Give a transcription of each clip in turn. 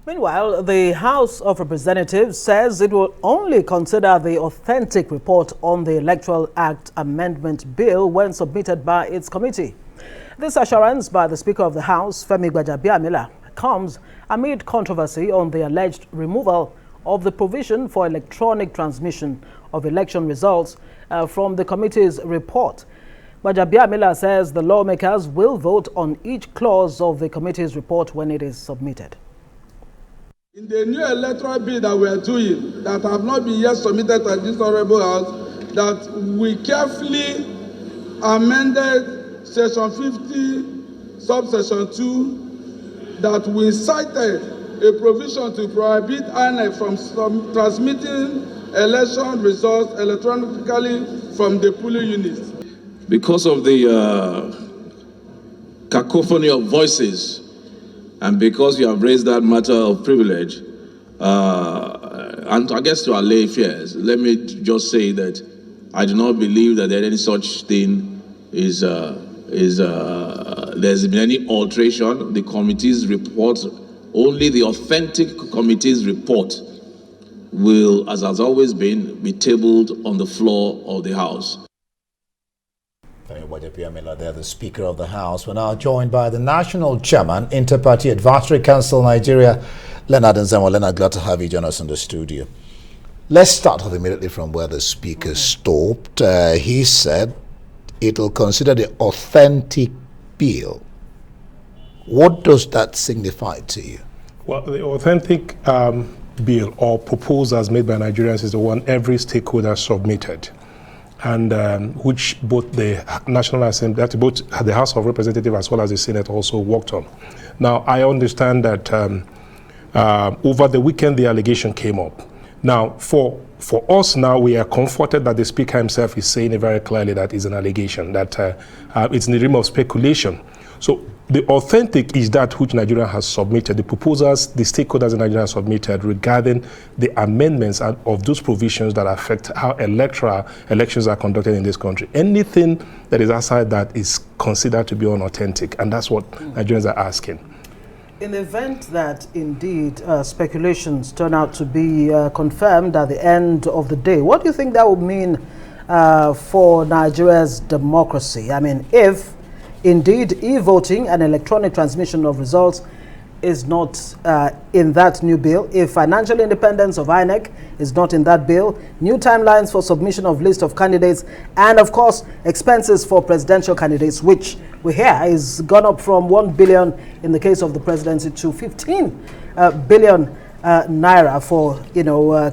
Meanwhile, the House of Representatives says it will only consider the authentic report on the Electoral Act Amendment Bill when submitted by its committee. This assurance by the Speaker of the House, Femi Gbajabiamila, comes amid controversy on the alleged removal of the provision for electronic transmission of election results from the committee's report. Gbajabiamila says the lawmakers will vote on each clause of the committee's report when it is submitted. In the new electoral bill that we are doing, that have not been yet submitted to this honorable house, that we carefully amended section 50, subsection 2, that we cited a provision to prohibit INEC from transmitting election results electronically from the polling units. Because of the cacophony of voices, and because you have raised that matter of privilege, and I guess to allay fears, let me just say that I do not believe that there any such thing there's been any alteration. The committee's report, only the authentic committee's report will, as has always been, be tabled on the floor of the House. There, the Speaker of the House. We're now joined by the National Chairman, Interparty Advisory Council Nigeria, Leonard Nzenwa. Leonard, glad to have you join us in the studio. Let's start off immediately from where the Speaker stopped. He said it will consider the authentic bill. What does that signify to you? Well, the authentic bill or proposals made by Nigerians is the one every stakeholder submitted, and which both the National Assembly, both the House of Representatives as well as the Senate also worked on. Now, I understand that over the weekend the allegation came up. Now, for us now, we are comforted that the Speaker himself is saying it very clearly that it's an allegation, that it's in the realm of speculation. So the authentic is that which Nigeria has submitted, the proposals the stakeholders in Nigeria have submitted regarding the amendments of those provisions that affect how elections are conducted in this country. Anything that is outside that is considered to be unauthentic, and that's what Nigerians are asking. In the event that indeed speculations turn out to be confirmed at the end of the day, what do you think that would mean for Nigeria's democracy? I mean, if indeed e-voting and electronic transmission of results is not in that new bill, if financial independence of INEC is not in that bill, new timelines for submission of list of candidates, and of course expenses for presidential candidates, which we hear is gone up from 1 billion in the case of the presidency to 15 billion naira for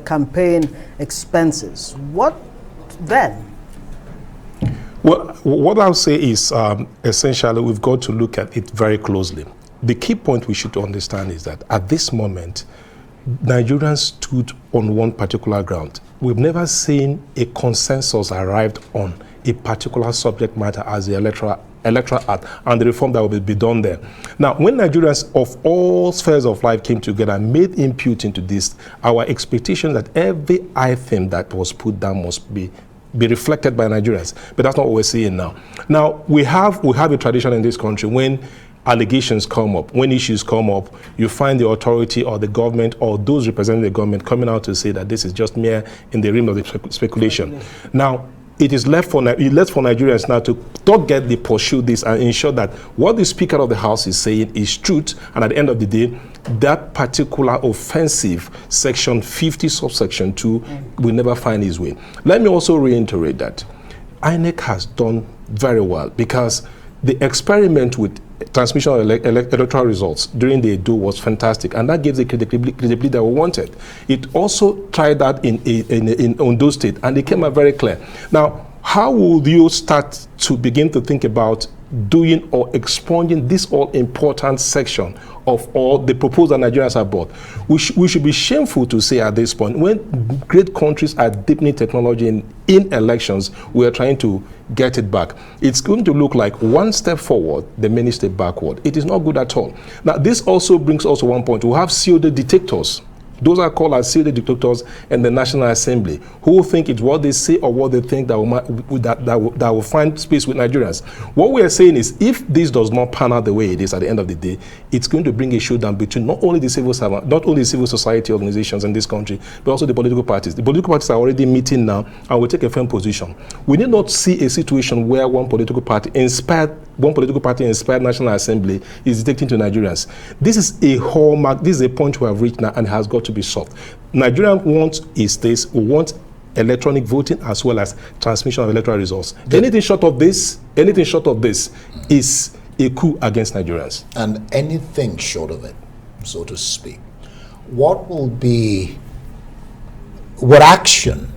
campaign expenses. What then? Well, what I'll say is essentially we've got to look at it very closely. The key point we should understand is that at this moment, Nigerians stood on one particular ground. We've never seen a consensus arrived on a particular subject matter as the Electoral Act and the reform that will be done there. Now, when Nigerians of all spheres of life came together and made input into this, our expectation that every item that was put down must be reflected by Nigerians, but that's not what we're seeing now. Now, we have a tradition in this country when allegations come up, when issues come up, you find the authority or the government or those representing the government coming out to say that this is just mere in the realm of the speculation. Now, it is left for Nigerians now to not get the pursue this and ensure that what the Speaker of the House is saying is truth, and at the end of the day, that particular offensive section 50 subsection 2 will never find its way. Let me also reiterate that INEC has done very well, because the experiment with transmission of electoral results during the Edo was fantastic, and that gives the credibility that we wanted. It also tried that in Ondo State, and it came out very clear. Now, how would you start to begin to think about doing or expunging this all-important section of all the proposal Nigerians have brought? We should be shameful to say at this point, when great countries are deepening technology in elections, we are trying to get it back. It's going to look like one step forward, the many step backward. It is not good at all. Now, this also brings us to one point. We have COD detectors Those are called as silly dictators in the National Assembly, who think it's what they say or what they think that will find space with Nigerians. What we are saying is, if this does not pan out the way it is at the end of the day, it's going to bring a showdown between not only the civil society organizations in this country, but also the political parties. The political parties are already meeting now and will take a firm position. We need not see a situation where one political party inspired National Assembly is dictating to Nigerians. This is a hallmark, this is a point we have reached now and has got to be solved. Nigerians want we want electronic voting as well as transmission of electoral results. Anything short of this is a coup against Nigerians. And anything short of it, so to speak, what action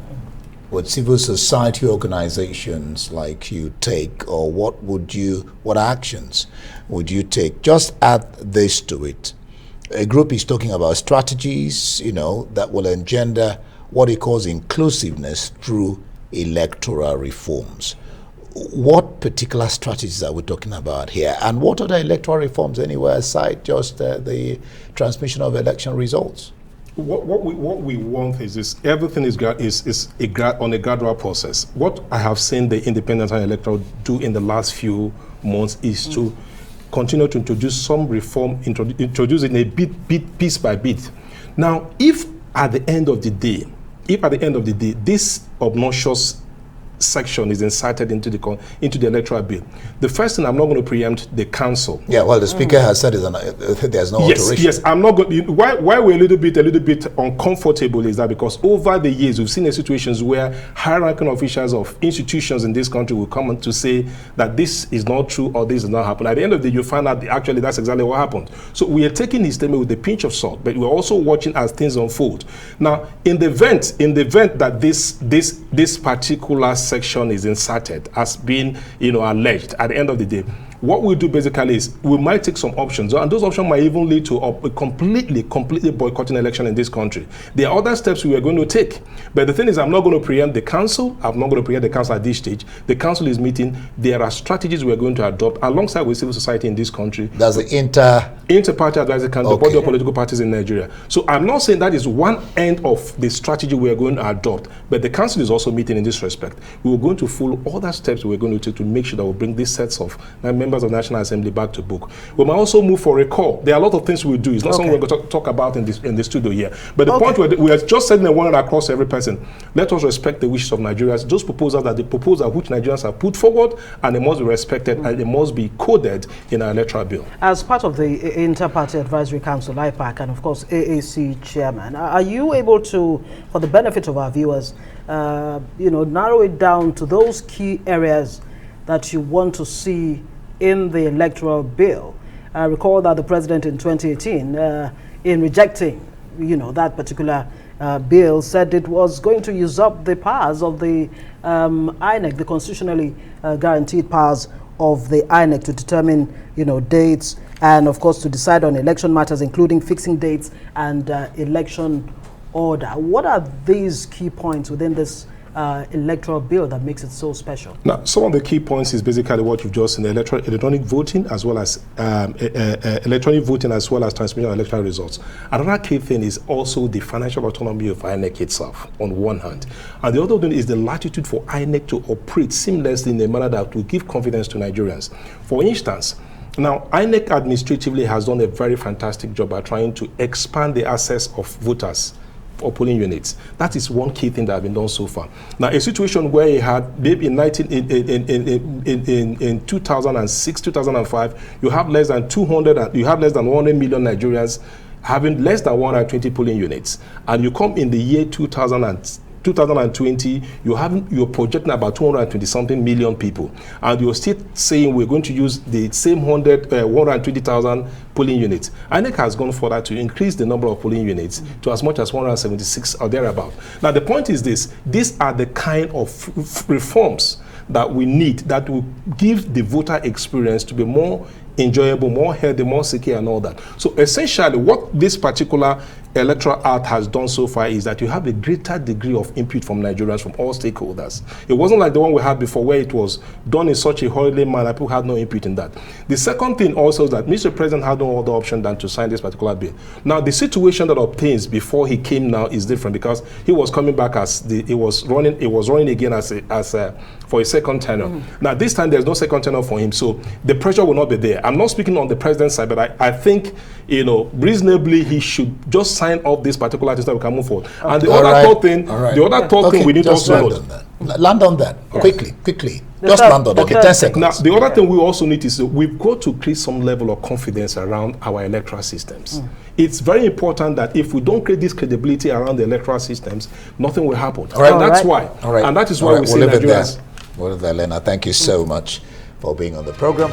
would civil society organizations like you take, or what actions would you take? Just add this to it. A group is talking about strategies, that will engender what it calls inclusiveness through electoral reforms. What particular strategies are we talking about here? And what are the electoral reforms anywhere aside just the transmission of election results? What we want is this: everything is on a gradual process. What I have seen the Independent and Electoral do in the last few months is to continue to introduce some reform, introduce it in a bit, piece by bit. Now, if at the end of the day, this obnoxious section is inserted into the electoral bill, the first thing, I'm not going to preempt the council. Yeah, well, the speaker has said there's no alteration. Yes, I'm not going. Why we're a little bit uncomfortable is that because over the years we've seen situations where high-ranking officials of institutions in this country will come on to say that this is not true or this does not happen. At the end of the day, you find out actually that's exactly what happened. So we are taking his statement with a pinch of salt, but we're also watching as things unfold. Now, in the event that this particular section is inserted as being, alleged, at the end of the day, what we do basically is we might take some options, and those options might even lead to a completely boycotting election in this country. There are other steps we are going to take, but the thing is, I'm not going to preempt the council. I'm not going to preempt the council at this stage. The council is meeting. There are strategies we are going to adopt alongside with civil society in this country. That's the Inter-Party Advisory Council, the body of political parties in Nigeria. So I'm not saying that is one end of the strategy we are going to adopt, but the council is also meeting in this respect. We are going to follow other steps we're going to take to make sure that we bring these sets of members of the National Assembly back to book. We might also move for recall. There are a lot of things we do. It's not something we're going to talk about in the studio here. But the point we are just sending a warning across every person. Let us respect the wishes of Nigerians. Those proposals are the proposals which Nigerians have put forward, and they must be respected and they must be coded in our electoral bill. As part of the Inter-Party Advisory Council, IPAC, and of course AAC chairman, are you able to, for the benefit of our viewers, narrow it down to those key areas that you want to see in the electoral bill? I recall that the president in 2018, in rejecting, that particular bill, said it was going to usurp the powers of the INEC, the constitutionally guaranteed powers of the INEC to determine, dates and, of course, to decide on election matters, including fixing dates and election order. What are these key points within this electoral bill that makes it so special? Now, some of the key points is basically what you've just seen: electronic voting as well as transmission of electoral results. Another key thing is also the financial autonomy of INEC itself, on one hand, and the other one is the latitude for INEC to operate seamlessly in a manner that will give confidence to Nigerians. For instance, now, INEC administratively has done a very fantastic job at trying to expand the access of voters or polling units. That is one key thing that has been done so far. Now, a situation where you had maybe in 2006, 2005, you have less than 100 million Nigerians having less than 120 polling units, and you come in the year 2020, you're projecting about 220-something million people, and you're still saying we're going to use the same 120,000 polling units. INEC has gone further to increase the number of polling units to as much as 176 or thereabout. Now, the point is this: these are the kind of reforms that we need that will give the voter experience to be more enjoyable, more healthy, more secure, and all that. So essentially, what this particular Electoral Act has done so far is that you have a greater degree of input from Nigerians, from all stakeholders. It wasn't like the one we had before where it was done in such a hurriedly manner, people had no input in that. The second thing also is that Mr. President had no other option than to sign this particular bill. Now, the situation that obtains before he came now is different because he was coming back as he was running again for a second tenure. Now, this time there's no second tenure for him, so the pressure will not be there. I'm not speaking on the president's side, but I think, you know, reasonably he should just sign off this particular thing so we can move forward. Okay. And the other third thing we need also know. Land on that quickly. Just land on that. Okay, 10 seconds. Now, the other thing we also need is we've got to create some level of confidence around our electoral systems. It's very important that if we don't create this credibility around the electoral systems, nothing will happen. And that's why. And that is why we say Nigerians. Well, Leonard, thank you so much for being on the program.